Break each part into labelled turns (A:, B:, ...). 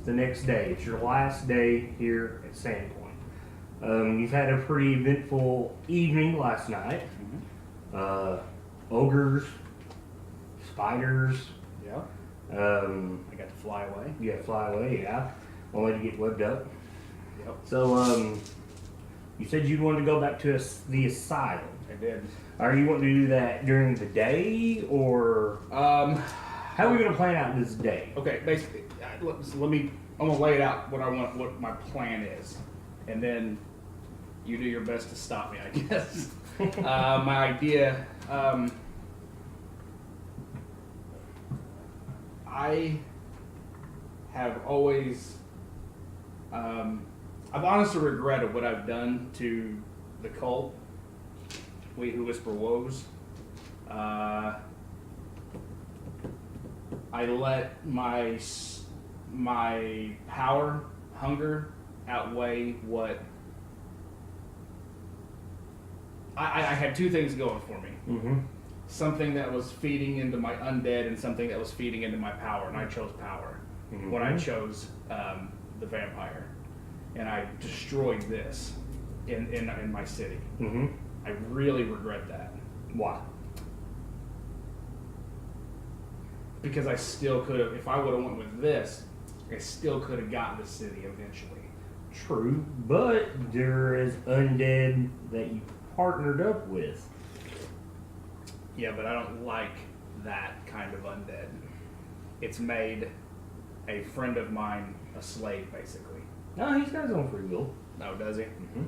A: the next day. It's your last day here at Sandpoint. You've had a pretty eventful evening last night. Ogres, spiders.
B: Yeah. I got to fly away.
A: You got to fly away, yeah. Only to get webbed up.
B: Yep.
A: So, you said you wanted to go back to the asylum.
B: I did.
A: Are you wanting to do that during the day, or how are we going to plan out this day?
B: Okay, basically, I'm gonna lay it out what my plan is, and then you do your best to stop me, I guess. My idea, I have always, I've honestly regretted what I've done to the cult, We Who Whisper Woes. I let my power, hunger, outweigh what I had two things going for me.
A: Mm-hmm.
B: Something that was feeding into my undead and something that was feeding into my power, and I chose power when I chose the vampire, and I destroyed this in my city.
A: Mm-hmm.
B: I really regret that.
A: Why?
B: Because I still could have, if I would have went with this, I still could have gotten the city eventually.
A: True, but there is undead that you partnered up with.
B: Yeah, but I don't like that kind of undead. It's made a friend of mine a slave, basically.
A: No, he's got his own free will.
B: Oh, does he?
A: Mm-hmm.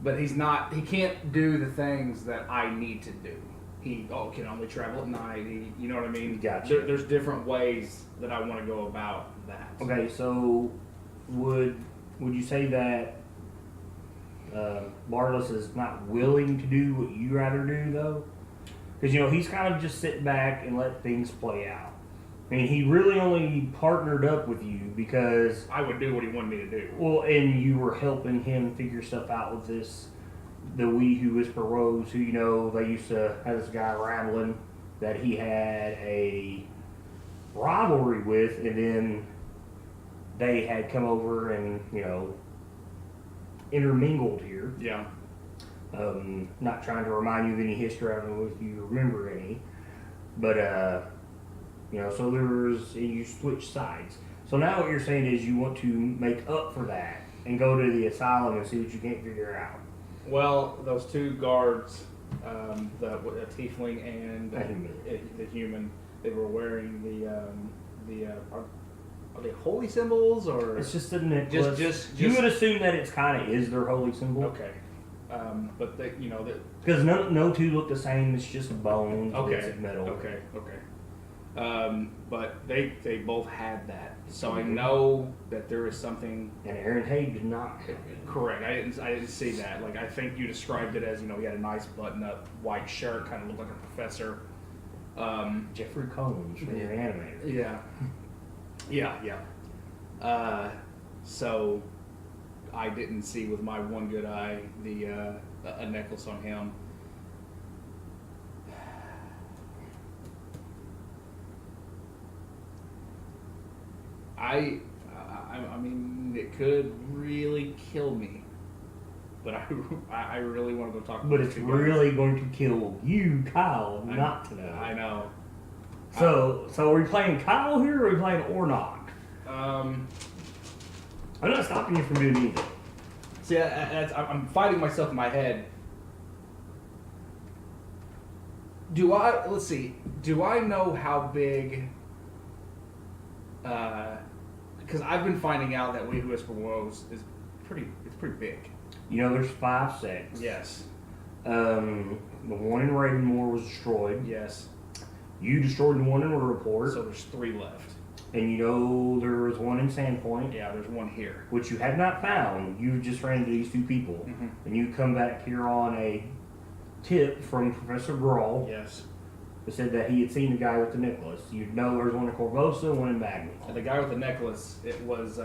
B: But he can't do the things that I need to do. He can only travel at night. You know what I mean?
A: Gotcha.
B: There's different ways that I want to go about that.
A: Okay, so would you say that Bartless is not willing to do what you rather do, though? Because, he's kind of just sit back and let things play out. I mean, he really only partnered up with you because...
B: I would do what he wanted me to do.
A: Well, and you were helping him figure stuff out with the We Who Whisper Rose, who, they used to have this guy Rambling that he had a rivalry with, and then they had come over and, intermingled here.
B: Yeah.
A: Not trying to remind you of any history, I don't know if you remember any, but, so you switch sides. So now what you're saying is you want to make up for that and go to the asylum and see what you can't figure out.
B: Well, those two guards, the tiefling and the human, they were wearing are they holy symbols or?
A: It's just a necklace.
B: Just
A: you would assume that it's kind of is their holy symbol.
B: Okay, but they,
A: because no two look the same. It's just bones.
B: Okay.
A: Bits of metal.
B: Okay. But they both had that, so I know that there is something.
A: And Aaron Habe did not.
B: Correct. I didn't see that. Like, I think you described it as he had a nice button-up white shirt, kind of looked like a professor.
A: Jeffrey Combs from your animator.
B: Yeah. So I didn't see with my one good eye a necklace on him. I mean, it could really kill me, but I really want to go talk.
A: But it's really going to kill you, Kyle, not to know.
B: I know.
A: So are we playing Kyle here, or are we playing Oronok? I'm not stopping you from doing either.
B: See, I'm fighting myself in my head. Do I know how big? Because I've been finding out that We Who Whisper Woes is pretty big.
A: There's 5 sects.
B: Yes.
A: The one in Ravenmore was destroyed.
B: Yes.
A: You destroyed the one in Report.
B: So there's 3 left.
A: And there was one in Sandpoint.
B: Yeah, there's one here.
A: Which you have not found. You just ran into these 2 people.
B: Mm-hmm.
A: And you come back here on a tip from Professor Grawl.
B: Yes.
A: Who said that he had seen the guy with the necklace. You know there was one in Corvosa and one in Magna.
B: And the guy with the necklace, it was...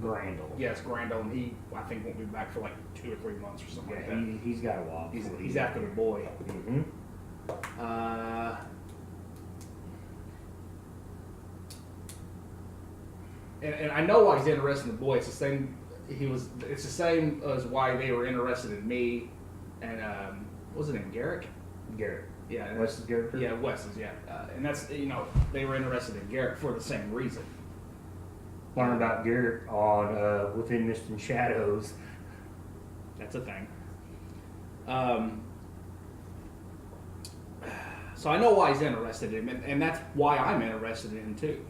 A: Grandel.
B: Yes, Grandel, and he, I think, won't be back for like 2 or 3 months or something like that.
A: He's got a while.
B: He's after the boy.
A: Mm-hmm.
B: and I know why he's interested in the boy. It's the same. It's the same as why they were interested in me, and what was it in Garrick?
A: Garrett.
B: Yeah,
A: Wes's character?
B: Yeah, Wes's. Yeah, and that's they were interested in Garrick for the same reason.
A: Learn about Garrett on Within Mist and Shadows.
B: That's a thing. So I know why he's interested in him, and that's why I'm interested in him too.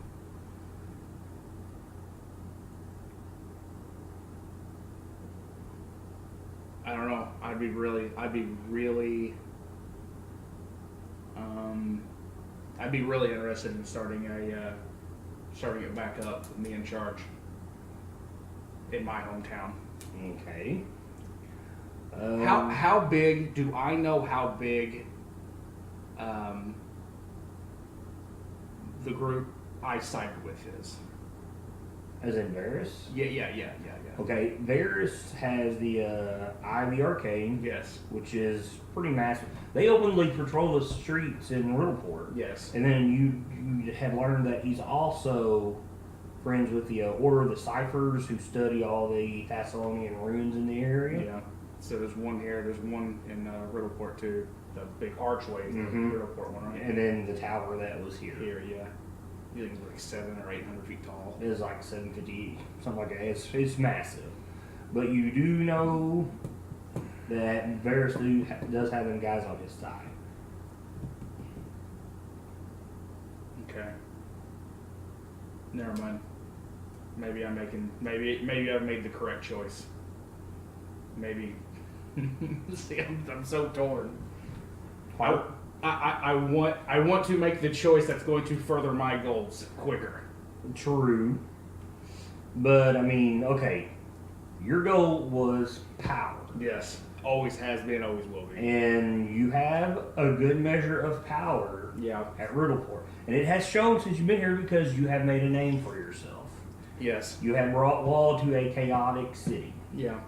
B: I don't know. I'd be really interested in starting it back up with me in charge in my hometown.
A: Okay.
B: How big do I know? How big the group I sided with is?
A: As in Varys?
B: Yeah.
A: Okay, Varys has the Ivy Arcane.
B: Yes.
A: Which is pretty massive. They openly patrol the streets in Riddleport.
B: Yes.
A: And then you had learned that he's also friends with the Order of the Ciphers, who study all the Thessalonian runes in the area.
B: Yeah. So there's one here. There's one in Riddleport too. The big archway is the Riddleport one, right?
A: And then the tower that was here.
B: Here, yeah. You think it's like 700 or 800 feet tall.
A: It is like 750, something like that. It's massive. But you do know that Varys does have them guys on his side.
B: Okay. Never mind. Maybe I've made the correct choice. Maybe. See, I'm so torn. I want to make the choice that's going to further my goals quicker.
A: True. But, I mean, okay. Your goal was power.
B: Yes. Always has been, always will be.
A: And you have a good measure of power at Riddleport. And it has shown since you've been here because you have made a name for yourself.
B: Yes.
A: You have brought law to a chaotic city.
B: Yeah.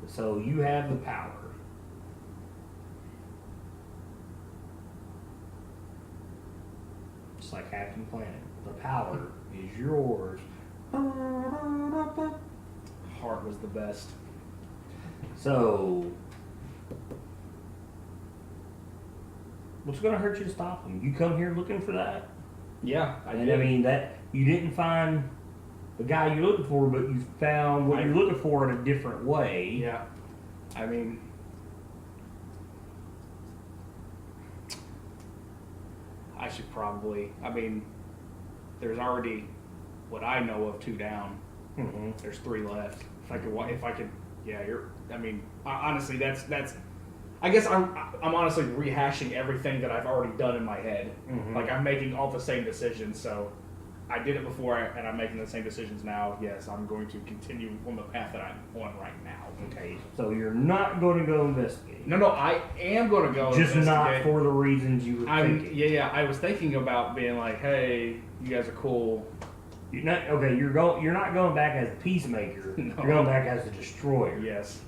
A: So you have the power. Just like Captain Planet. The power is yours.
B: Heart was the best.
A: So, what's going to hurt you to stop them? You come here looking for that?
B: Yeah,
A: I mean, that you didn't find the guy you're looking for, but you found what you're looking for in a different way.
B: Yeah. I mean, I should probably, there's already what I know of 2 down.
A: Mm-hmm.
B: There's 3 left. If I could, honestly, that's. I guess I'm honestly rehashing everything that I've already done in my head.
A: Mm-hmm.
B: Like I'm making all the same decisions. So I did it before, and I'm making the same decisions now. Yes, I'm going to continue on the path that I'm on right now.
A: Okay, so you're not going to go investigate.
B: No, I am going to go.
A: Just
B: investigate.
A: not for the reasons you were thinking.
B: Yeah. I was thinking about being like, hey, you guys are cool.
A: You're not okay. You're not going back as a peacemaker.
B: No.
A: You're going back as a destroyer.
B: Yes.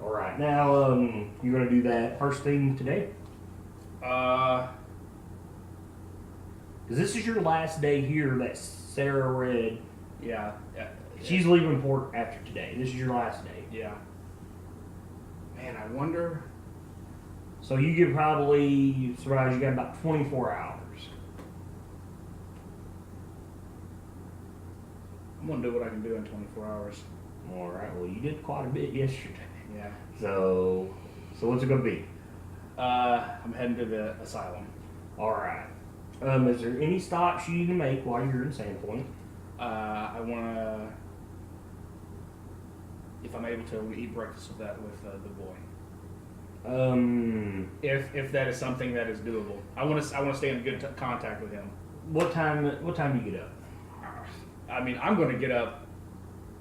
A: All right. Now, you're going to do that first thing today.
B: Because
A: this is your last day here. That Sarah read.
B: Yeah.
A: She's leaving port after today. This is your last day.
B: Yeah. Man, I wonder.
A: So you get probably surprised. You got about 24 hours.
B: I'm gonna do what I can do in 24 hours.
A: All right. Well, you did quite a bit yesterday.
B: Yeah.
A: So what's it gonna be?
B: I'm heading to the asylum.
A: All right. Is there any stops you need to make while you're in Sandpoint?
B: I wanna, if I'm able to, eat breakfast with the boy. If that is something that is doable, I want to stay in good contact with him.
A: What time do you get up?
B: I'm going to get up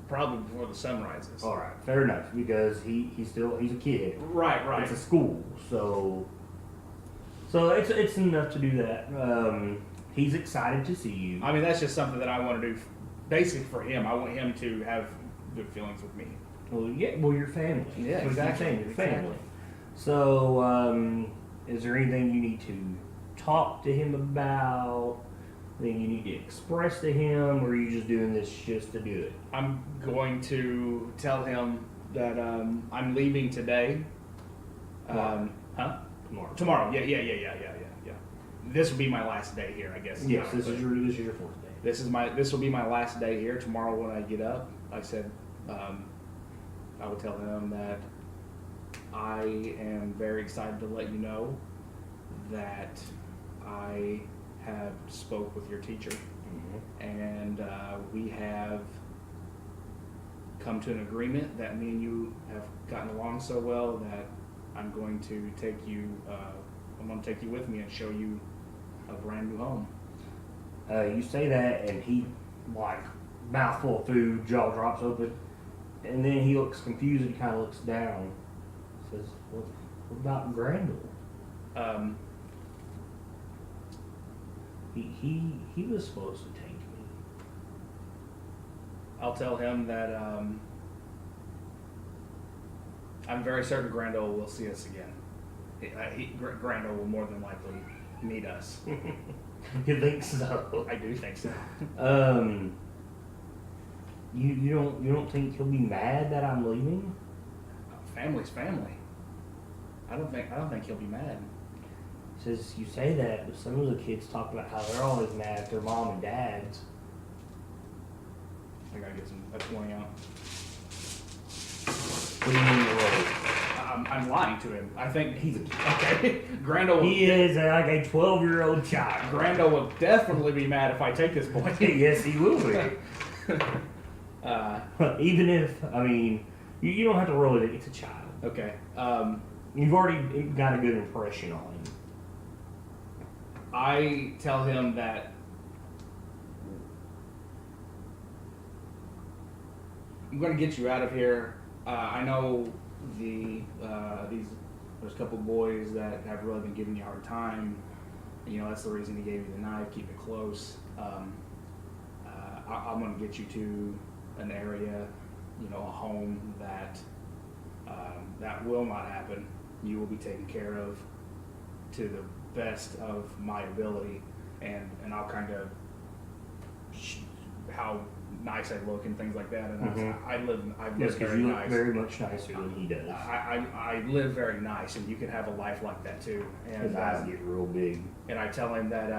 B: probably before the sun rises.
A: All right, fair enough, because he's a kid.
B: Right.
A: It's a school, so it's enough to do that. He's excited to see you.
B: That's just something that I want to do, basically for him. I want him to have good feelings with me.
A: Well, your family.
B: Yeah,
A: That's
B: exactly.
A: What you're saying, your family. So, is there anything you need to talk to him about? Then you need to express to him, or are you just doing this just to do it?
B: I'm going to tell him that I'm leaving today.
A: Tomorrow.
B: Huh?
A: Tomorrow.
B: Yeah. This will be my last day here, I guess.
A: Yes, this is your fourth day.
B: This will be my last day here. Tomorrow when I get up, I said I would tell him that I am very excited to let you know that I have spoke with your teacher, and we have come to an agreement that me and you have gotten along so well that I'm going to take you. I'm going to take you with me and show you a brand new home.
A: You say that, and he, like, mouthful of food, jaw drops open, and then he looks confused and kind of looks down. Says, "What about Grandel? He was supposed to take me."
B: I'll tell him that I'm very certain Grandel will see us again. Grandel will more than likely meet us.
A: You think so?
B: I do think so.
A: You don't think he'll be mad that I'm leaving?
B: Family's family. I don't think he'll be mad.
A: Says you say that, but some of the kids talk about how they're always mad at their mom and dads.
B: I gotta get a 20 out.
A: What do you mean you're right?
B: I'm lying to him. I think he's okay. Grandel.
A: He is like a 12-year-old child.
B: Grandel will definitely be mad if I take this boy.
A: Yes, he will be. Even if, I mean, you don't have to roll it. It's a child.
B: Okay.
A: You've already got a good impression on him.
B: I tell him that I'm going to get you out of here. I know there's a couple boys that have really been giving you a hard time. You know, that's the reason he gave you the knife. Keep it close. I'm going to get you to an area, you know, a home that that will not happen. You will be taken care of to the best of my ability, and I'll kind of how nice I look and things like that. And I live
A: Yes, because
B: very
A: you
B: nice.
A: look very much nicer than he does.
B: I live very nice, and you can have a life like that too. And
A: His eyes get real big.
B: And I tell him that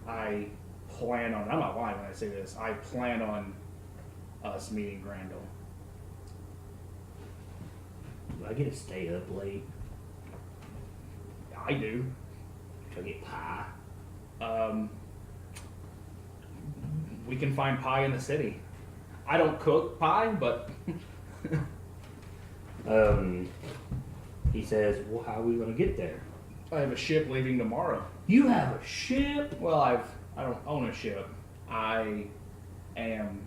B: I plan on. I'm not lying when I say this. I plan on us meeting Grandel.
A: Do I get to stay up late?
B: I do.
A: Do I get pie?
B: We can find pie in the city. I don't cook pie, but
A: he says, "Well, how are we going to get there?"
B: I have a ship leaving tomorrow.
A: You have a ship?
B: Well, I don't own a ship. I am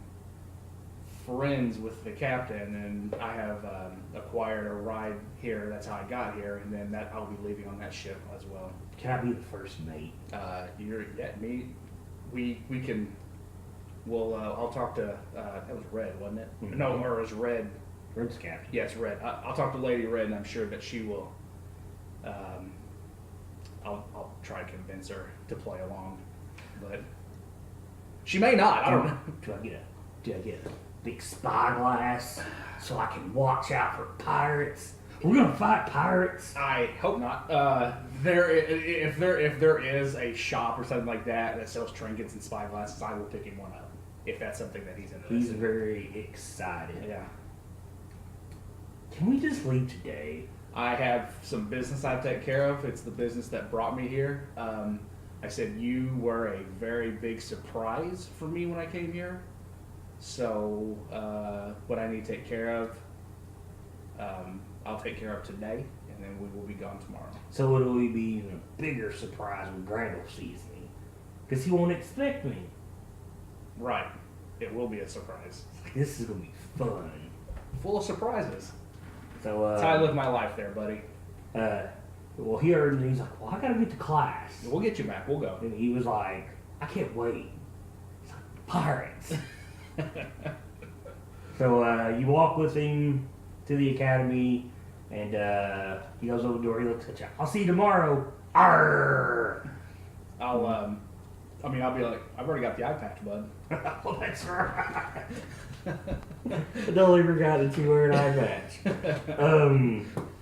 B: friends with the captain, and I have acquired a ride here. That's how I got here, and then I'll be leaving on that ship as well.
A: Can I be the first mate?
B: Me. We can. Well, I'll talk to. That was Red, wasn't it?
A: Mm-hmm.
B: No, or it was Red.
A: Red's captain.
B: Yes, Red. I'll talk to Lady Red, and I'm sure that she will. I'll try to convince her to play along, but she may not. I don't know.
A: Do I get a big spyglass so I can watch out for pirates? We're gonna fight pirates.
B: I hope not. If there is a shop or something like that sells trinkets and spyglasses, I will pick him one up if that's something that he's interested in.
A: He's very excited.
B: Yeah.
A: Can we just leave today?
B: I have some business I take care of. It's the business that brought me here. I said you were a very big surprise for me when I came here. So what I need to take care of, I'll take care of today, and then we will be gone tomorrow.
A: So it'll be even a bigger surprise when Grandel sees me, because he won't expect me.
B: Right. It will be a surprise.
A: This is gonna be fun.
B: Full of surprises.
A: So
B: That's how I live my life there, buddy.
A: Well, he heard and he's like, "Well, I gotta get to class."
B: We'll get you back. We'll go.
A: And he was like, "I can't wait." He's like, "Pirates." So you walk with him to the academy, and he goes over the door. He looks at you. "I'll see you tomorrow." Arr!
B: I'll I mean, I'll be like, I've already got the eye patch, bud.
A: Well, that's right. I totally forgot that you wear an eye patch.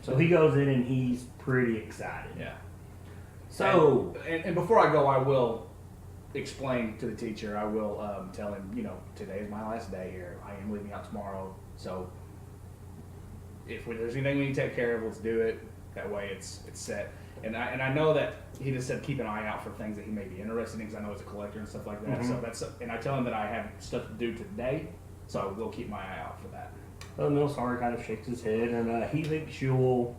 A: So he goes in and he's pretty excited.
B: Yeah.
A: So,
B: and before I go, I will explain to the teacher. I will tell him, today is my last day here. I am leaving out tomorrow. So if there's anything we need to take care of, let's do it. That way it's set. And I know that he just said keep an eye out for things that he may be interested in, because I know he's a collector and stuff like that.
A: Mm-hmm.
B: So and I tell him that I have stuff to do today, so I will keep my eye out for that.
A: Milsar kind of shakes his head, and he thinks you'll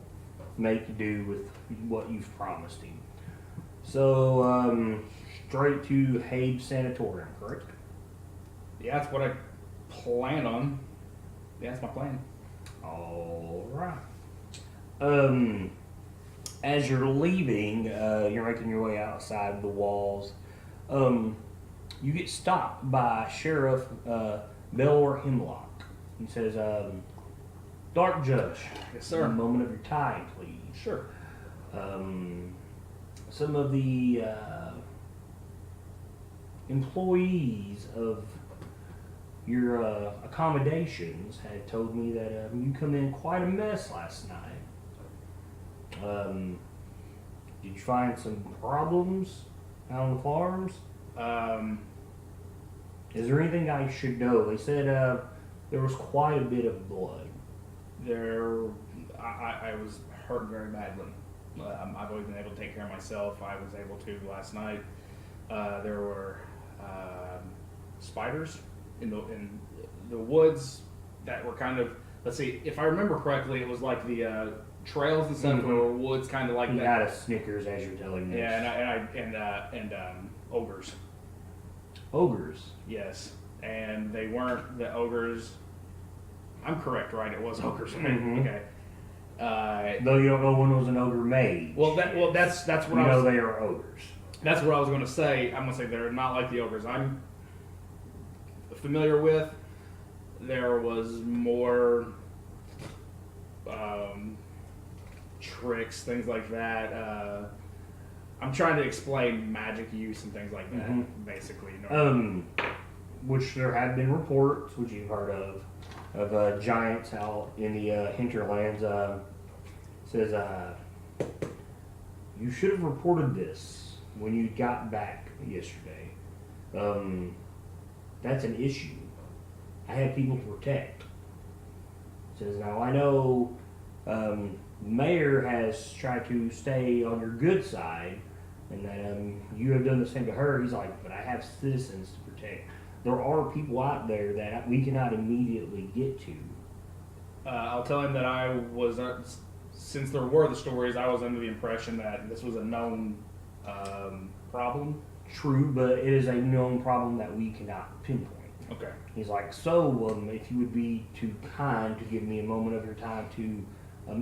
A: make do with what you've promised him. So, straight to Habe Sanatorium, correct?
B: Yeah, that's what I plan on. Yeah, that's my plan.
A: All right. As you're leaving, you're making your way outside the walls. You get stopped by Sheriff Belor Hemlock. He says, "Dark Judge,
B: Yes, sir.
A: a moment of your time, please."
B: Sure.
A: Some of the employees of your accommodations had told me that you come in quite a mess last night. Did you find some problems out on the farms? Is there anything I should know? They said there was quite a bit of blood.
B: I was hurt very badly. I've always been able to take care of myself. I was able to last night. There were spiders in the woods that were kind of, let's see, if I remember correctly, it was like the trails and stuff were woods kind of like
A: You
B: that.
A: had a Snickers as you're telling this.
B: Yeah, and ogres.
A: Ogres.
B: Yes, and they weren't the ogres. I'm correct, right? It was ogres, right?
A: Mhm.
B: Okay.
A: Though you don't know when was an ogre made.
B: That's what
A: you know they are ogres.
B: That's what I was going to say. I'm going to say they're not like the ogres I'm familiar with. There was more tricks, things like that. I'm trying to explain magic use and things like that, basically.
A: Which there have been reports, which you've heard of giants out in the hinterlands. Says you should have reported this when you got back yesterday. That's an issue. I have people to protect. Says now I know Mayor has tried to stay on your good side, and that you have done the same to her. He's like, but I have citizens to protect. There are people out there that we cannot immediately get to.
B: I'll tell him that I was, since there were the stories, I was under the impression that this was a known problem.
A: True, but it is a known problem that we cannot pinpoint.
B: Okay.
A: He's like, so if you would be too kind to give me a moment of your time to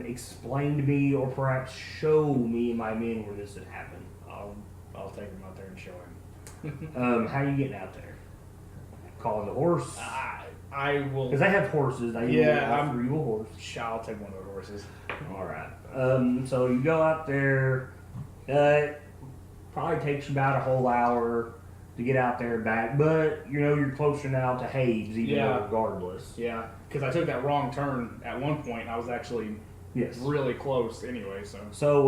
A: explain to me, or perhaps show me and my men where this had happened.
B: I'll take him out there and show him.
A: How are you getting out there? Calling the horse?
B: I will.
A: Because I have horses. I'm a horse.
B: I'll take one of the horses.
A: All right. So you go out there. Probably takes you about a whole hour to get out there and back, but you're closer now to Habe's, even regardless.
B: Yeah, because I took that wrong turn at one point. I was actually really close anyway.
A: So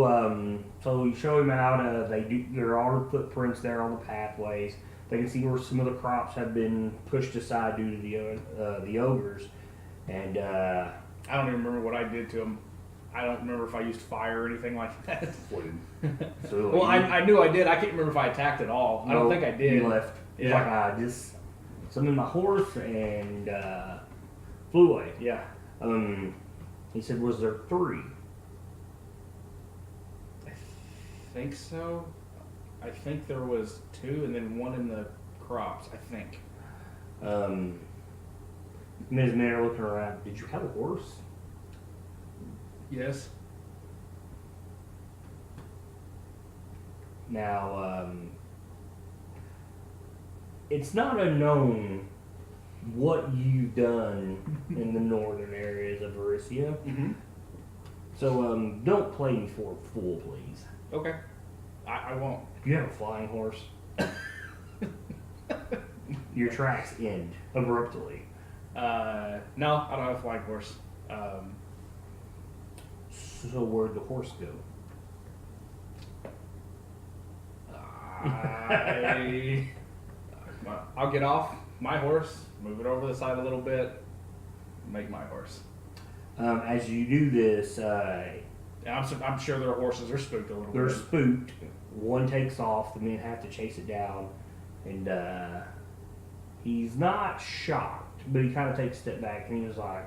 A: you show him out. There are footprints there on the pathways. They can see where some of the crops have been pushed aside due to the ogres, and
B: I don't even remember what I did to them. I don't remember if I used fire or anything like that.
A: So
B: I knew I did. I can't remember if I attacked at all. I don't think I did.
A: You left. Yeah. Like I just summoned my horse and flew away.
B: Yeah.
A: He said, "Was there 3?"
B: I think so. I think there was 2, and then 1 in the crops. I think.
A: Ms. Mayor looking around. Did you have a horse?
B: Yes.
A: Now, it's not unknown what you've done in the northern areas of Erissia.
B: Mm-hmm.
A: So, don't play me for a fool, please.
B: Okay. I won't.
A: Do you have a flying horse? Your tracks end abruptly.
B: No, I don't have a flying horse.
A: So where'd the horse go?
B: I'll get off my horse, move it over the side a little bit, make my horse.
A: As you do this,
B: And I'm sure their horses are spooked a little
A: they're
B: bit.
A: spooked. One takes off. The men have to chase it down, and he's not shocked, but he kind of takes a step back and he was like,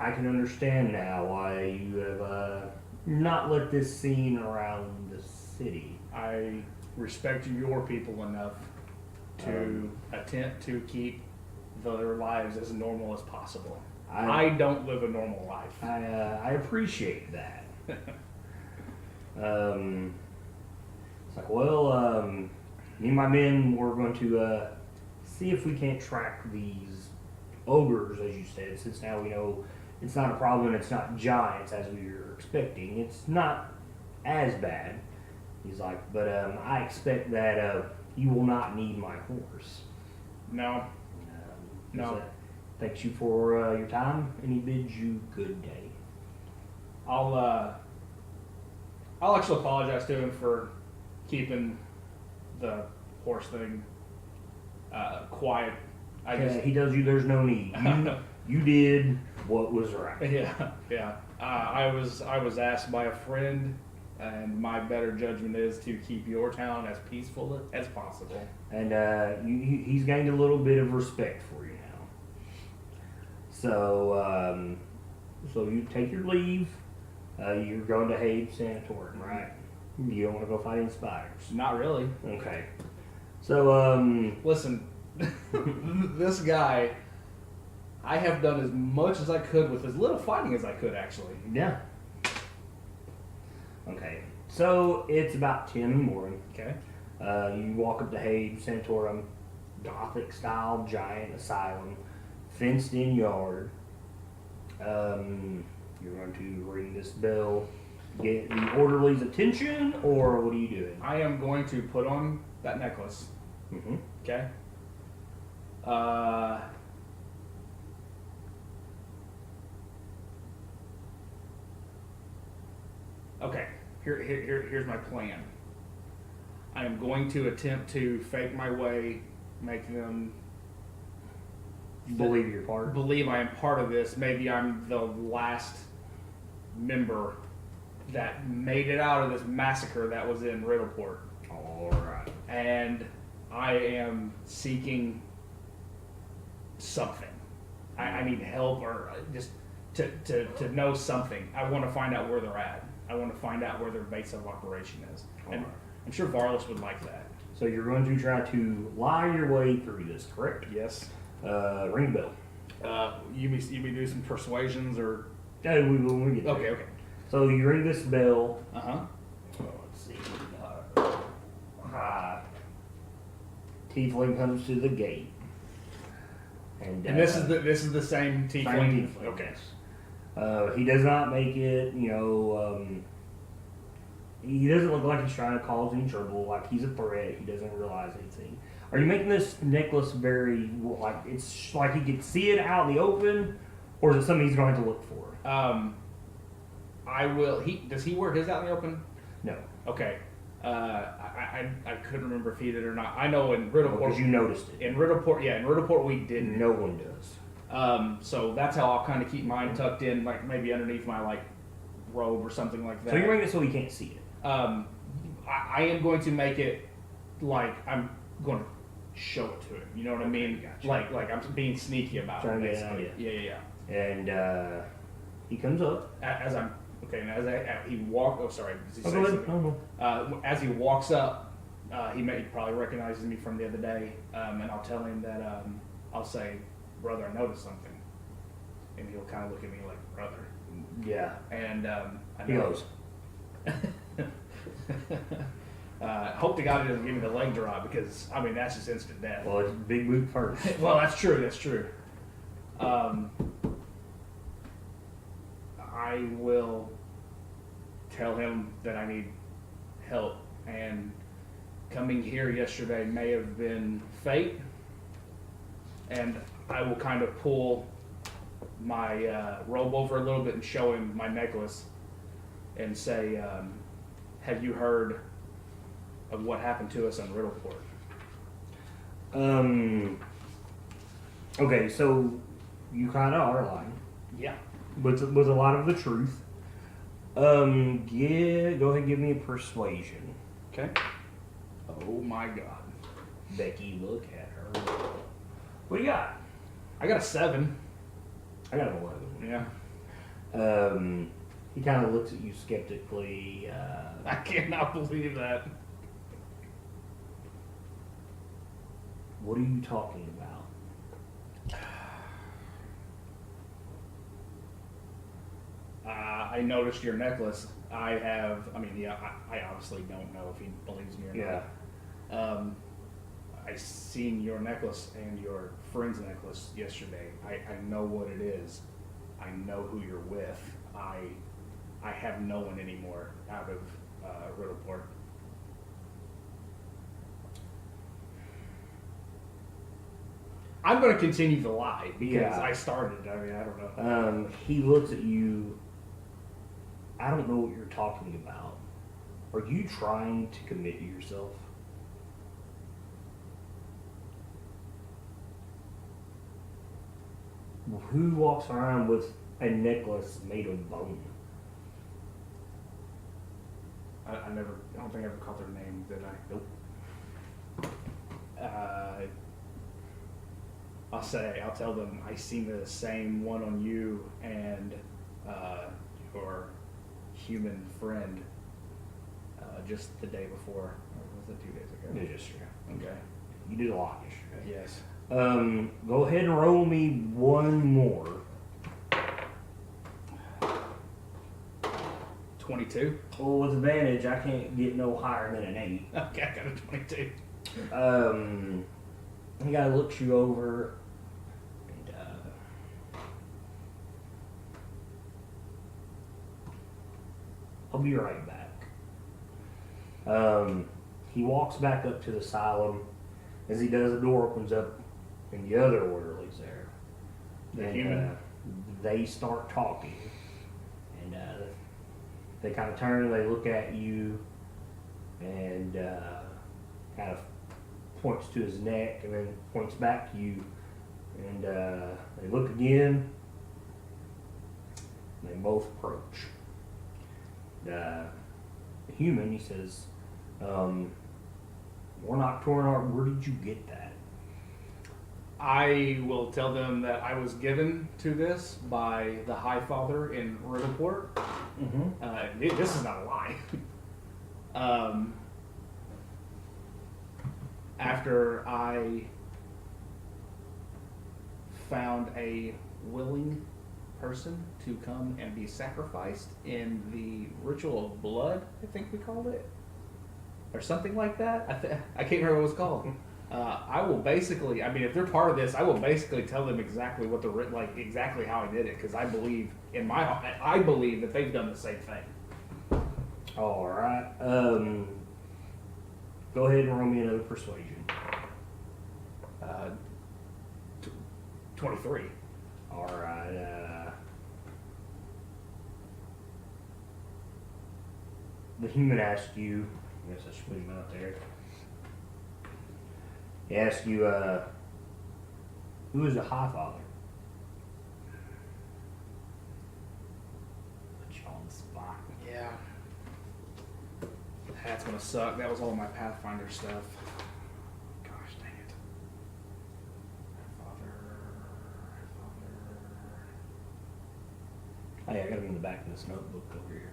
A: "I can understand now why you have not let this scene around the city."
B: I respect your people enough to attempt to keep their lives as normal as possible. I don't live a normal life.
A: I appreciate that. It's like, well, me and my men, we're going to see if we can't track these ogres, as you said, since now we know it's not a problem, it's not giants as we were expecting. It's not as bad. He's like, but I expect that you will not need my horse.
B: No. No.
A: Thanks you for your time, and he bids you good day.
B: I'll actually apologize to him for keeping the horse thing quiet.
A: He tells you there's no need. You did what was right.
B: Yeah. I was asked by a friend, and my better judgment is to keep your town as peaceful as possible.
A: And he's gained a little bit of respect for you now. So, so you take your leave. You're going to Habe Sanatorium, right? You don't want to go fighting spiders.
B: Not really.
A: Okay. So,
B: Listen, this guy, I have done as much as I could with as little fighting as I could, actually.
A: yeah. Okay. So it's about 10 in the morning.
B: Okay.
A: You walk up to Habe Sanatorium, Gothic style giant asylum, fenced in yard. You're going to ring this bell, get the orderly's attention, or what are you doing?
B: I am going to put on that necklace.
A: Mm-hmm.
B: Okay. Okay. Here's my plan. I am going to attempt to fake my way, make them
A: Believe you're part.
B: believe I am part of this. Maybe I'm the last member that made it out of this massacre that was in Riddleport.
A: All right.
B: And I am seeking something. I need help, or just to know something. I want to find out where they're at. I want to find out where their base of operation is. And
A: Alright.
B: I'm sure Varlos would like that.
A: So you're going to try to lie your way through this, correct?
B: Yes.
A: Ring the bell.
B: You may do some persuasions or...
A: Oh, we will when we get there.
B: Okay.
A: So you ring this bell.
B: Uh-huh.
A: Oh, let's see. Tiefling comes to the gate. And
B: this is the same
A: same
B: tiefling.
A: tiefling.
B: Okay.
A: He does not make it, he doesn't look like he's trying to cause any trouble, like he's a threat, he doesn't realize anything. Are you making this necklace very, like, it's like he could see it out in the open, or is it something he's going to look for?
B: I will, does he wear his out in the open?
A: No.
B: Okay. I couldn't remember if he did or not. I know in Riddleport.
A: Because you noticed it.
B: In Riddleport we didn't.
A: No one does.
B: So that's how I'll kind of keep mine tucked in, like maybe underneath my robe or something like that.
A: So you're making it so he can't see it.
B: I am going to make it like I'm going to show it to him. You know what I mean?
A: Gotcha.
B: Like I'm being sneaky about
A: Trying
B: it.
A: to get an
B: Basically.
A: idea.
B: Yeah.
A: And he comes up.
B: As I'm okay, and as he walks. Oh, sorry. Does he say
A: Go ahead.
B: something?
A: No.
B: As he walks up, he probably recognizes me from the other day, and I'll tell him that I'll say, "Brother, I noticed something," and he'll kind of look at me like, "Brother,"
A: Yeah.
B: and
A: He goes.
B: Hope to God he doesn't give me the leg drop, because I mean that's just instant death.
A: Well, it's big boot first.
B: Well, that's true. That's true. I will tell him that I need help, and coming here yesterday may have been fate, and I will kind of pull my robe over a little bit and show him my necklace and say, have you heard of what happened to us on Riddleport?
A: Okay, so you kind of are lying.
B: Yeah.
A: With a lot of the truth. Yeah, go ahead and give me a persuasion.
B: Okay. Oh my God.
A: Becky, look at her. What do you got?
B: I got a 7.
A: I got an 11.
B: Yeah.
A: He kind of looks at you skeptically.
B: I cannot believe that.
A: What are you talking about?
B: I noticed your necklace. I obviously don't know if he believes me or not. I seen your necklace and your friend's necklace yesterday. I know what it is. I know who you're with. I have no one anymore out of Riddleport. I'm going to continue the lie because I started. I mean, I don't know.
A: He looks at you. I don't know what you're talking about. Are you trying to commit yourself? Who walks around with a necklace made of bone?
B: I don't think I ever caught their name, did I?
A: Nope.
B: I'll tell them I seen the same one on you and your human friend just the day before. Or was it 2 days ago?
A: Yesterday.
B: Okay.
A: You did a lot yesterday.
B: Yes.
A: Go ahead and roll me one more.
B: 22.
A: Well, with advantage, I can't get no higher than an 8.
B: Okay, I got a 22.
A: The guy looks you over and I'll be right back. He walks back up to the asylum. As he does, the door opens up and the other orderly's there.
B: The human?
A: They start talking and they kind of turn, they look at you and kind of points to his neck and then points back to you and they look again and they both approach. The human, he says, Oronok, where did you get that?
B: I will tell them that I was given to this by the High Father in Riddleport.
A: Mm-hmm.
B: This is not a lie. After I found a willing person to come and be sacrificed in the ritual of blood, I think we called it, or something like that. I can't remember what it was called. I will basically, I mean, if they're part of this, I will basically tell them exactly what exactly how I did it, because I believe I believe that they've done the same thing.
A: All right. Go ahead and roll me another persuasion.
B: 23.
A: All right. The human asked you. I guess I should put him out there. He asked you, who is the High Father? Put you on the spot.
B: Yeah. That's gonna suck. That was all my Pathfinder stuff. Gosh dang it. Father.
A: Hey, I got him in the back of this notebook over here.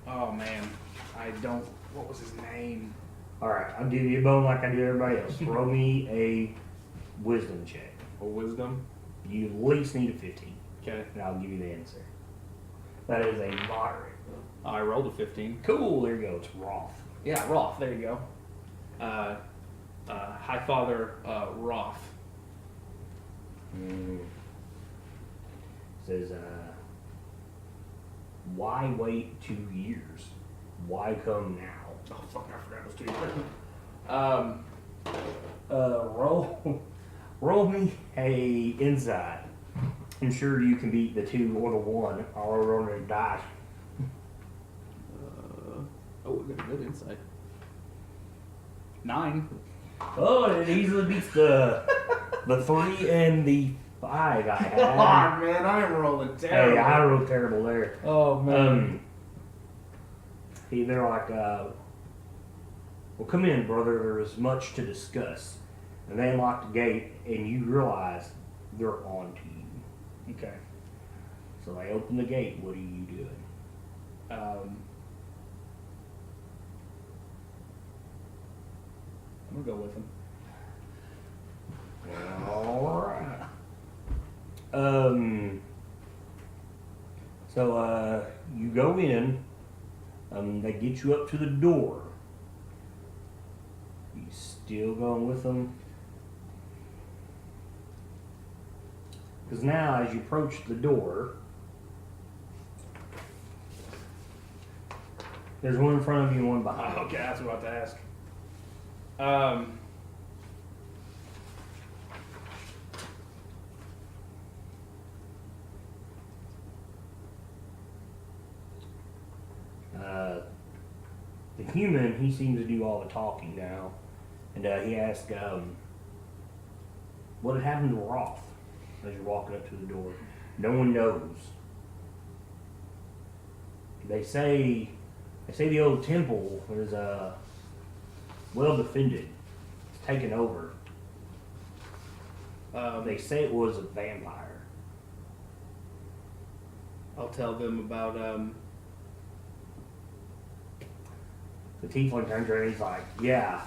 B: Oh man, I don't. What was his name?
A: All right, I'll give you a bone like I do everybody else. Roll me a wisdom check.
B: A wisdom.
A: You at least need a 15,
B: Okay.
A: and I'll give you the answer. That is a moderate.
B: I rolled a 15.
A: Cool, there you go. It's Roth.
B: Yeah, Roth. There you go. High Father Roth.
A: Says, Why wait 2 years? Why come now?
B: Oh fuck! I forgot those 2 years.
A: Roll me a insight. Ensure you can beat the 2 or the 1. I'll roll a dice.
B: We got a good insight. 9.
A: Oh, it easily beats the 3 and the 5 I had.
B: Oh man, I'm rolling terrible.
A: Hey, I rolled terrible there.
B: Oh man.
A: They're like, well, come in, brother. There is much to discuss. And they unlock the gate, and you realize they're on to you.
B: Okay.
A: So they open the gate. What are you doing?
B: I'm gonna go with him.
A: All right. So you go in. They get you up to the door. You still going with them? Because now, as you approach the door, there's one in front of you and one behind you.
B: Okay, that's what I was about to ask.
A: The human, he seems to do all the talking now. And he asked, what had happened to Roth as you're walking up to the door? No one knows. They say the old temple is well defended. It's taken over. They say it was a vampire.
B: I'll tell them about
A: The tiefling turns around and he's like, yeah,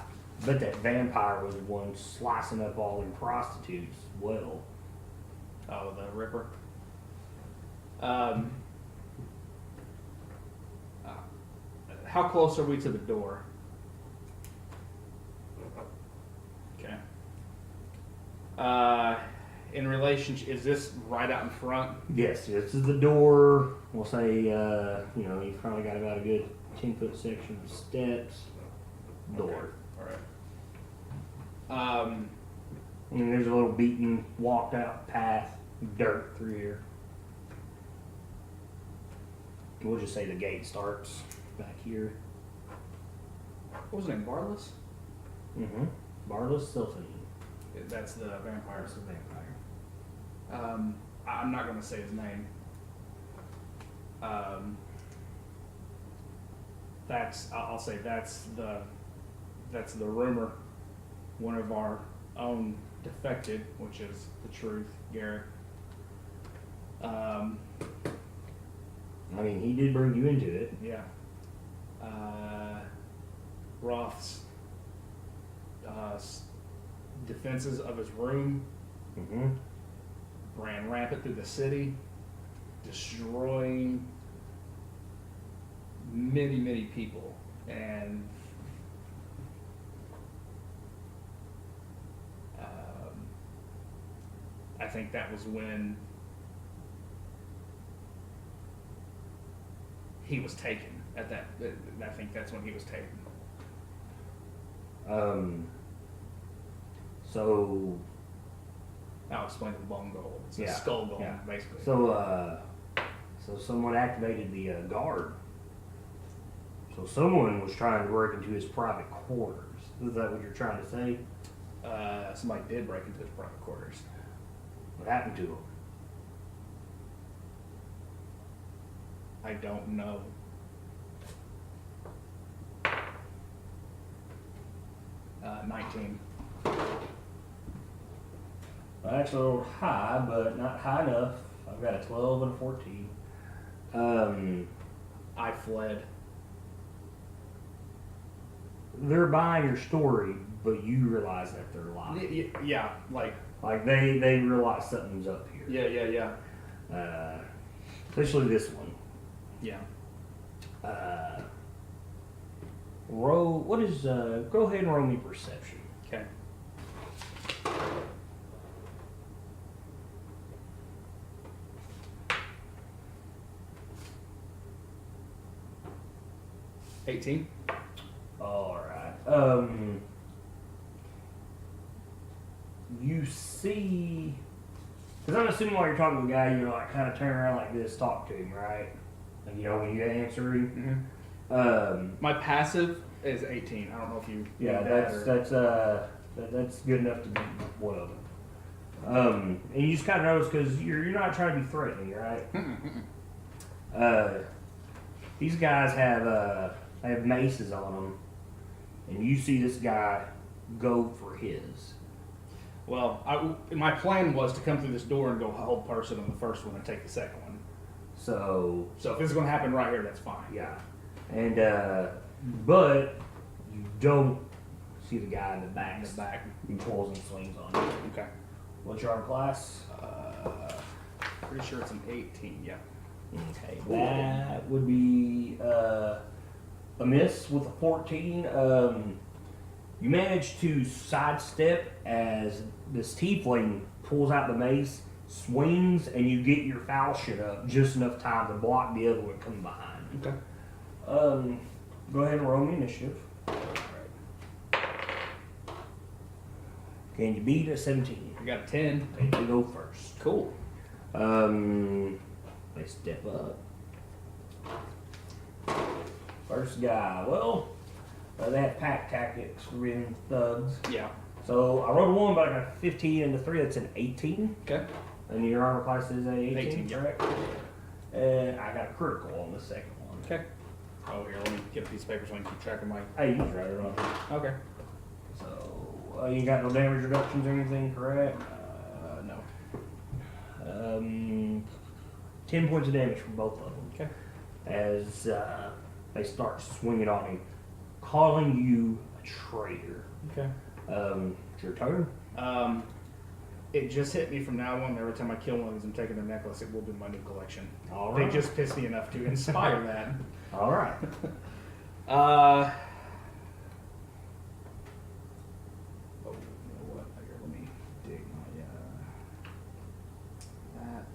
A: but that vampire was the one slicing up all them prostitutes. Well,
B: the Ripper. How close are we to the door? Okay. In relation, is this right out in front?
A: yes, this is the door. We'll say, you've probably got about a good 10-foot section of steps. Door.
B: Okay. All right.
A: And there's a little beaten, walked out path, dirt through here. We'll just say the gate starts back here.
B: What was his name? Barless?
A: Mm-hmm. Barless Sylphony.
B: That's the vampire.
A: That's the vampire.
B: I'm not going to say his name. I'll say that's the rumor. One of our own defected, which is the truth, Garrett.
A: I mean, he did bring you into it.
B: Yeah. Roth's defenses of his room
A: Mm-hmm.
B: ran rampant through the city, destroying many, many people. And I think that was when he was taken. I think that's when he was taken.
A: So
B: I'll explain the bone goal. It's a
A: Yeah,
B: skull goal,
A: yeah.
B: basically.
A: So someone activated the guard. So someone was trying to break into his private quarters. Is that what you're trying to say?
B: Somebody did break into his private quarters.
A: What happened to him?
B: I don't know. Uh, 19.
A: Well, that's a little high, but not high enough. I've got a 12 and a 14.
B: I fled.
A: They're buying your story, but you realize that they're lying.
B: Yeah, like,
A: Like they realize something's up here.
B: yeah.
A: Especially this one.
B: Yeah.
A: Go ahead and roll me perception.
B: Okay. 18.
A: Alright. You see... Because I'm assuming while you're talking to the guy, you like kind of turn around like this, talk to him, right? Like, when you answer him.
B: My passive is 18. I don't know if you.
A: Yeah, that's good enough to be one of them. And you just kind of notice because you're not trying to be threatening, right? These guys have maces on them, and you see this guy go for his.
B: Well, my plan was to come through this door and go hold person on the first one and take the second one.
A: So
B: if this is going to happen right here, that's fine.
A: yeah, and but you don't see the guy in the back.
B: In the back.
A: He pulls and swings on you.
B: Okay.
A: What's your arm class?
B: Pretty sure it's an 18. Yeah.
A: Okay, that would be a miss with a 14. You manage to sidestep as this tiefling pulls out the mace, swings, and you get your falchion up just enough time to block the other one coming behind.
B: Okay.
A: Go ahead and roll me initiative. Can you beat a 17?
B: I got a 10.
A: They go first.
B: Cool.
A: They step up. First guy, well, they have pack tactics for being thugs.
B: Yeah.
A: So I rolled a 1, but I got a 15 and a 3. That's an 18.
B: Okay.
A: And your armor class is a 18,
B: yeah.
A: correct? And I got a critical on the second one.
B: Okay. Oh, here, let me get a piece of paper so I can keep track of my.
A: Hey, you just write it on.
B: Okay.
A: So you got no damage reductions or anything, correct?
B: No.
A: 10 points of damage from both of them.
B: Okay.
A: As they start swinging on him, calling you a traitor.
B: Okay.
A: It's your turn.
B: It just hit me from now on. Every time I kill one of these, I'm taking their necklace. It will be my new collection.
A: All
B: They
A: right.
B: just pissed me enough to inspire that.
A: All right.
B: Oh, you know what? Here, let me dig my that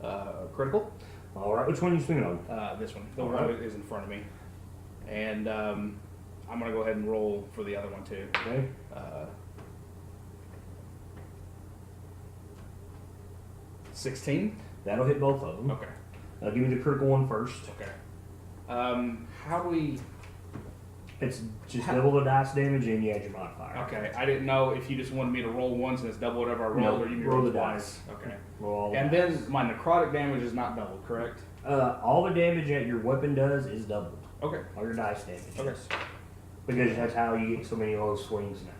B: and that. Critical.
A: All right. Which one are you swinging on?
B: This one. The
A: All
B: one
A: right.
B: that is in front of me. And I'm gonna go ahead and roll for the other one too.
A: Okay.
B: 16.
A: That'll hit both of them.
B: Okay.
A: Give me the critical one first.
B: Okay. How do we?
A: It's just double the dice damage and you add your modifier.
B: Okay, I didn't know if you just wanted me to roll once and it's double whatever I rolled,
A: No,
B: or you need to
A: roll
B: roll
A: the
B: twice.
A: dice.
B: Okay.
A: Roll all the
B: And
A: dice.
B: then my necrotic damage is not doubled, correct?
A: All the damage that your weapon does is doubled.
B: Okay.
A: All your dice damage.
B: Okay.
A: Because that's how you get so many of those swings now.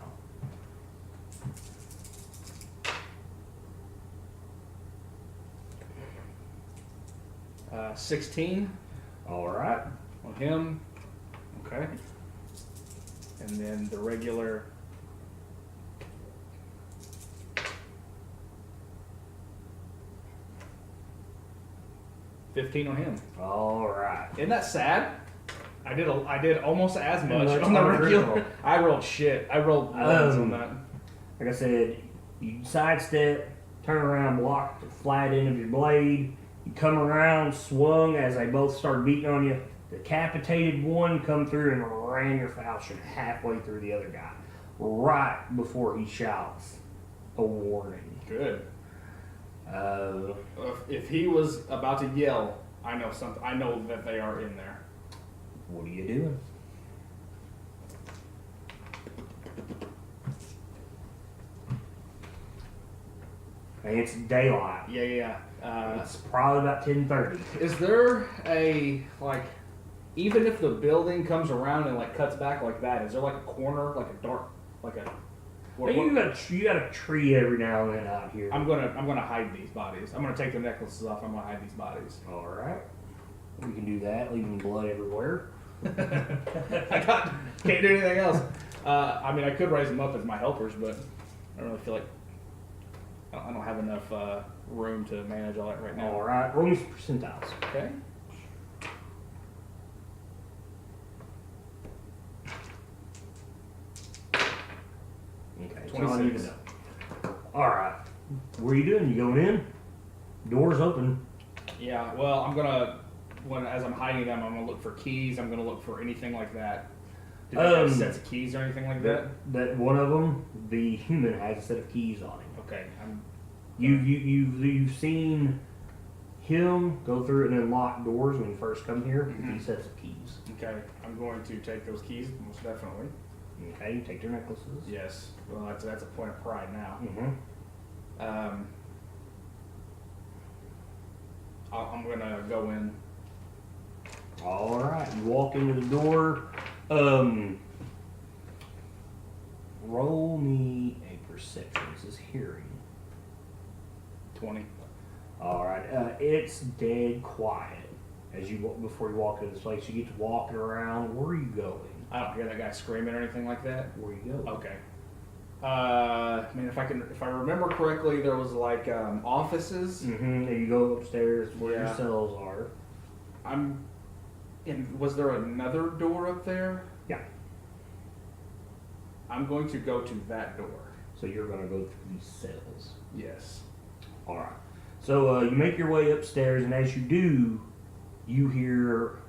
B: 16
A: All right.
B: on him. Okay. And then the regular. $15 on him.
A: All right.
B: Isn't that sad? I did almost as much
A: That's
B: on the
A: unreal.
B: regular. I rolled shit. I rolled ones on that.
A: Like I said, you sidestep, turn around, block the flat end of your blade. You come around, swung as they both start beating on you. Decapitated one, come through and ran your falchion halfway through the other guy, right before he shouts a warning.
B: Good. If he was about to yell, I know something. I know that they are in there.
A: What are you doing? And it's daylight.
B: Yeah.
A: It's probably about 10:30.
B: Is there even if the building comes around and cuts back like that, is there a corner, a dark,
A: You got a tree every now and then out here.
B: I'm gonna hide these bodies. I'm gonna take the necklaces off. I'm gonna hide these bodies.
A: All right. We can do that, leaving blood everywhere.
B: Can't do anything else. I could raise them up as my helpers, but I don't really feel like I don't have enough room to manage all that right now.
A: All right. Roll me some percentiles.
B: Okay.
A: Okay.
B: 26.
A: All right. What are you doing? You going in? Doors open.
B: Yeah, well, as I'm hiding them, I'm gonna look for keys. I'm gonna look for anything like that. Do they have sets of keys or anything like that?
A: That one of them, the human has a set of keys on him.
B: Okay.
A: You've seen him go through and unlock doors when you first come here with these sets of keys.
B: Okay. I'm going to take those keys, most definitely.
A: Okay, you take their necklaces.
B: Yes. Well, that's a point of pride now. I'm gonna go in.
A: All right, you walk into the door. Roll me a perception. This is hearing.
B: 20.
A: All right, it's dead quiet as you before you walk into this place. You get to walking around. Where are you going?
B: I don't hear that guy screaming or anything like that.
A: Where you go?
B: Okay. I mean, if I remember correctly, there was like offices.
A: And you go upstairs where your
B: Yeah.
A: cells are.
B: Was there another door up there?
A: Yeah.
B: I'm going to go to that door.
A: So you're going to go through these cells.
B: Yes.
A: All right. So you make your way upstairs, and as you do, you hear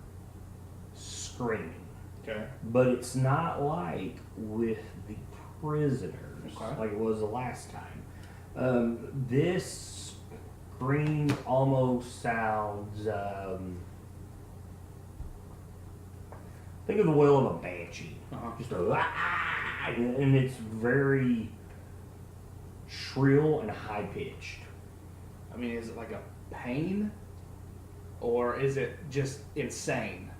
A: screaming.
B: Okay.
A: But it's not like with the prisoners,
B: Okay.
A: like it was the last time. This scream almost sounds. Think of the wail of a banshee. Just a ah, and it's very shrill and high pitched.
B: I mean, is it like a pain, or is it just insane?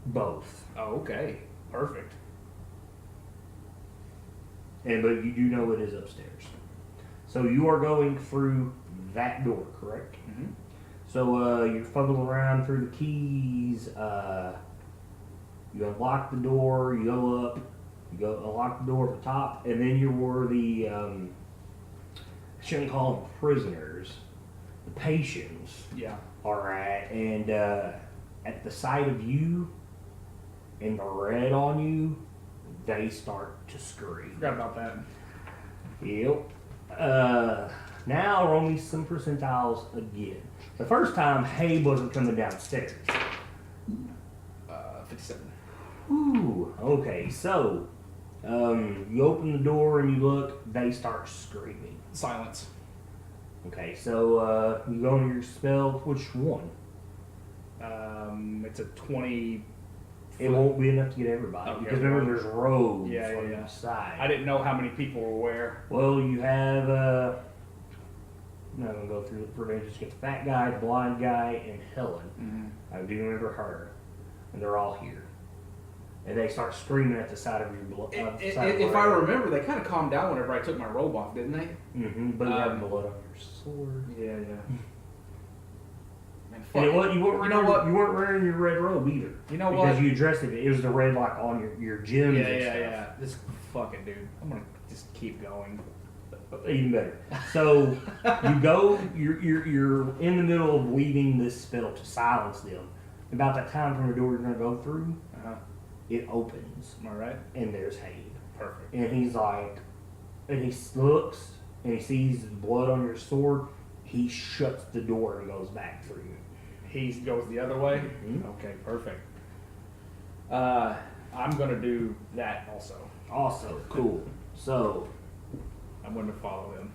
A: Both.
B: Oh, okay. Perfect.
A: But you do know it is upstairs. So you are going through that door, correct?
B: Mm-hmm.
A: So you fumble around through the keys. You unlock the door. You go up. You go unlock the door at the top, and then you were the I shouldn't call them prisoners, the patients.
B: Yeah.
A: All right, and at the sight of you and the red on you, they start to scream.
B: Forgot about that.
A: Yep. Now roll me some percentiles again. The first time, Habe wasn't coming downstairs.
B: 57.
A: Ooh, okay, so you open the door and you look, they start screaming.
B: Silence.
A: Okay, so you go into your spell, which one?
B: It's a 20.
A: It won't be enough to get everybody,
B: Okay,
A: because remember there's rows
B: Yeah,
A: on
B: yeah.
A: the side.
B: I didn't know how many people were where.
A: Well, you have, I'm not going to go through the parade, just get the fat guy, the blind guy, and Helen.
B: Mm-hmm.
A: I do remember her. And they're all here. And they start screaming at the side of your blood.
B: If I remember, they kind of calmed down whenever I took my robe off, didn't they?
A: But you have blood on your sword.
B: Yeah, yeah. Man,
A: And
B: fuck.
A: you weren't wearing your red robe either.
B: You know
A: because
B: what?
A: you dressed it. It was the red like on your gems
B: Yeah,
A: and
B: yeah,
A: stuff.
B: yeah. This fucking dude. I'm gonna just keep going.
A: Even better. So you're in the middle of weaving this spell to silence them. About that time from the door you're going to go through, it opens.
B: All right.
A: And there's Habe.
B: Perfect.
A: And he's like, and he looks and he sees the blood on your sword. He shuts the door and goes back through it.
B: He goes the other way?
A: Mhm.
B: Okay, perfect. I'm going to do that also.
A: Also, cool. So,
B: I'm going to follow him.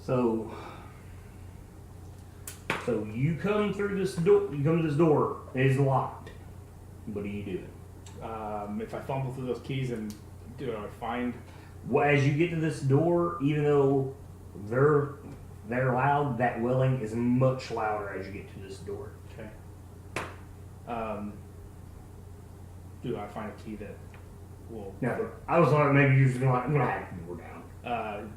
A: So you come through this door. You come to this door. It is locked. What are you doing?
B: If I fumble through those keys and do I find?
A: Well, as you get to this door, even though they're loud, that wailing is much louder as you get to this door.
B: Okay. Do I find a key that will?
A: No, I was like, maybe you're just gonna have the door down.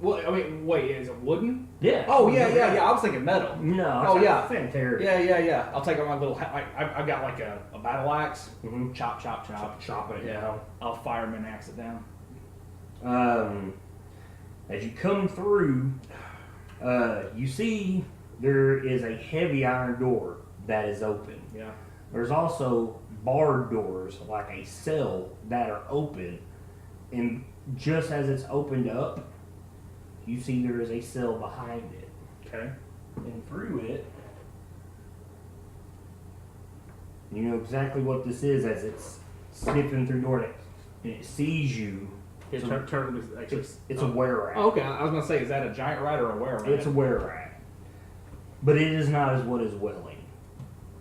B: Well, I mean, wait, is it wooden?
A: Yeah.
B: Oh, yeah. I was thinking metal.
A: No.
B: Oh, yeah.
A: Sanitarium.
B: Yeah. I'll take out my little. I've got like a battle axe.
A: Mm-hmm.
B: Chop.
A: Chopping it
B: Yeah.
A: down.
B: I'll fireman axe it down.
A: As you come through, you see there is a heavy iron door that is open.
B: Yeah.
A: There's also barred doors, like a cell, that are open. And just as it's opened up, you see there is a cell behind it.
B: Okay.
A: And through it, you know exactly what this is as it's sniffing through the door and it sees you.
B: It's
A: It's a were rat.
B: Oh, okay, I was gonna say, is that a giant rat or a were rat?
A: It's a were rat. But it is not as what is welling.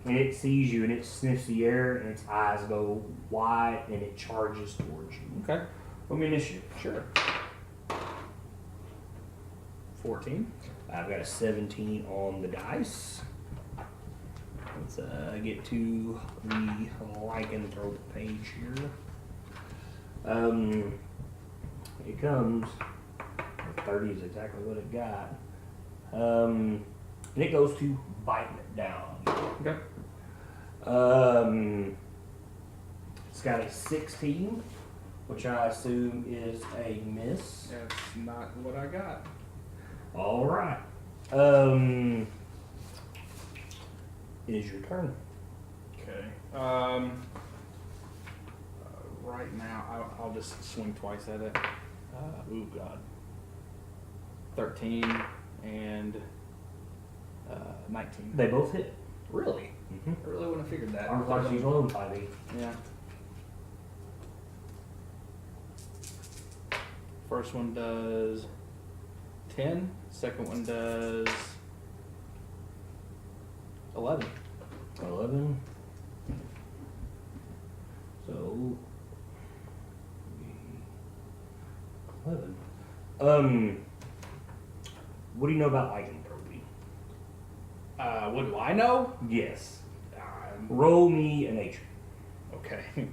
A: And it sees you and it sniffs the air and its eyes go wide and it charges towards you.
B: Okay.
A: Roll me initiative.
B: Sure. 14.
A: I've got a 17 on the dice. Let's get to the lycanthrope page here. It comes. 30 is exactly what it got. And it goes to biting it down.
B: Okay.
A: It's got a 16, which I assume is a miss.
B: That's not what I got.
A: All right. It is your turn.
B: Okay. Right now, I'll just swing twice at it. Ooh, God. 13 and 19.
A: They both hit.
B: Really?
A: Mm-hmm.
B: I really wouldn't have figured that.
A: Armor class use alone 5e.
B: Yeah. First one does 10. Second one does 11.
A: 11. So 11. What do you know about lycanthropy?
B: What do I know?
A: Yes. Roll me a nature.
B: Okay.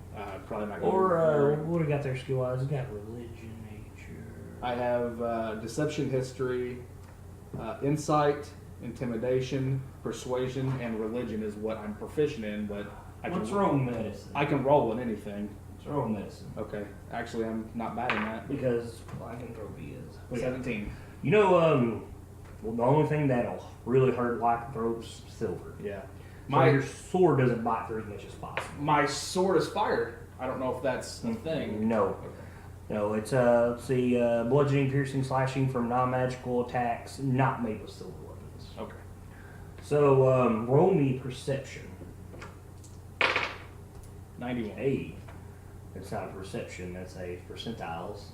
B: Probably not going
A: Or what do we got there skill wise? We got religion, nature.
B: I have deception, history, insight, intimidation, persuasion, and religion is what I'm proficient in. But
A: What's wrong with medicine?
B: I can roll in anything.
A: What's wrong with medicine?
B: Okay. Actually, I'm not bad in that.
A: Because lycanthropy is
B: 17.
A: You know, well, the only thing that'll really hurt lycanthropes silver.
B: Yeah.
A: So your sword doesn't bite through as much as possible.
B: My sword is fire. I don't know if that's a thing.
A: No.
B: Okay.
A: No, it's let's see, bludgeoning, piercing, slashing from non-magical attacks, not made with silver weapons.
B: Okay.
A: So roll me perception.
B: 91.
A: Hey, that's not a perception. That's a percentiles.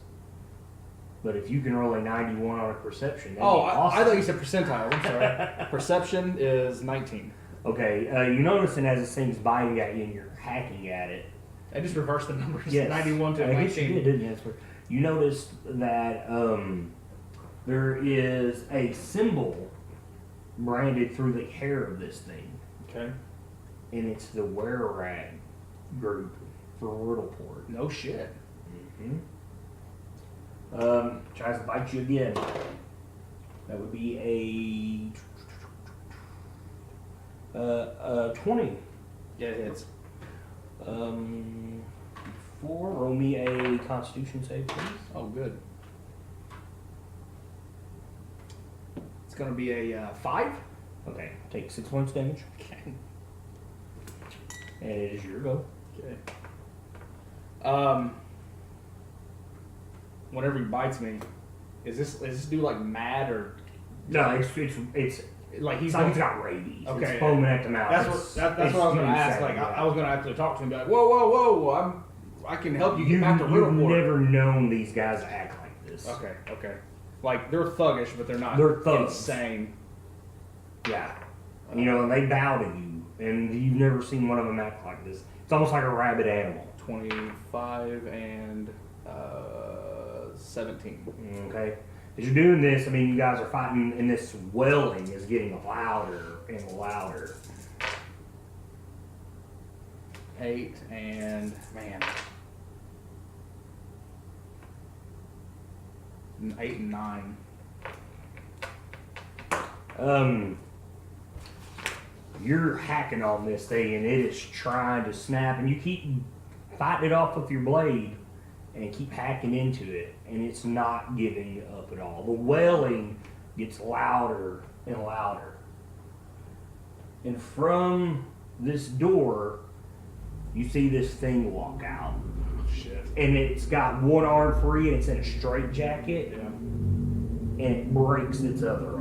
A: But if you can roll a 91 on a perception, that'd be awesome.
B: I thought you said percentile. I'm sorry. Perception is 19.
A: Okay, you noticing as this thing's biting at you and you're hacking at it.
B: I just reversed the numbers.
A: Yes.
B: 91 to
A: I
B: 19.
A: guess you did, didn't you? That's where you noticed that there is a symbol branded through the hair of this thing.
B: Okay.
A: And it's the were-rat group for Riddleport.
B: No shit.
A: Mm-hmm. Tries to bite you again. That would be a 20.
B: Yeah, it hits.
A: 4. Roll me a Constitution save, please.
B: Oh, good. It's going to be a 5.
A: Okay, take 6 points damage.
B: Okay.
A: And it is your go.
B: Okay. Whenever he bites me, is this dude like mad or
A: No, it's
B: like
A: it's like he's got rabies.
B: Okay.
A: It's foaming at the mouth.
B: That's what I was going to ask. Like I was going to actually talk to him, and be like, whoa, I can help you get back to
A: You've
B: Riddleport.
A: never known these guys to act like this.
B: Okay. Like they're thuggish, but they're not.
A: They're thugs.
B: Insane.
A: Yeah. You know, and they bow to you, and you've never seen one of them act like this. It's almost like a rabid animal.
B: 25 and 17.
A: Okay. As you're doing this, I mean, you guys are fighting, and this wailing is getting louder and louder.
B: 8 and man. 8 and 9.
A: You're hacking on this thing and it is trying to snap, and you keep fighting it off with your blade and keep hacking into it, and it's not giving up at all. The wailing gets louder and louder. And from this door, you see this thing walk out.
B: Shit.
A: And it's got one arm free and it's in a straitjacket,
B: Yeah.
A: and it breaks its other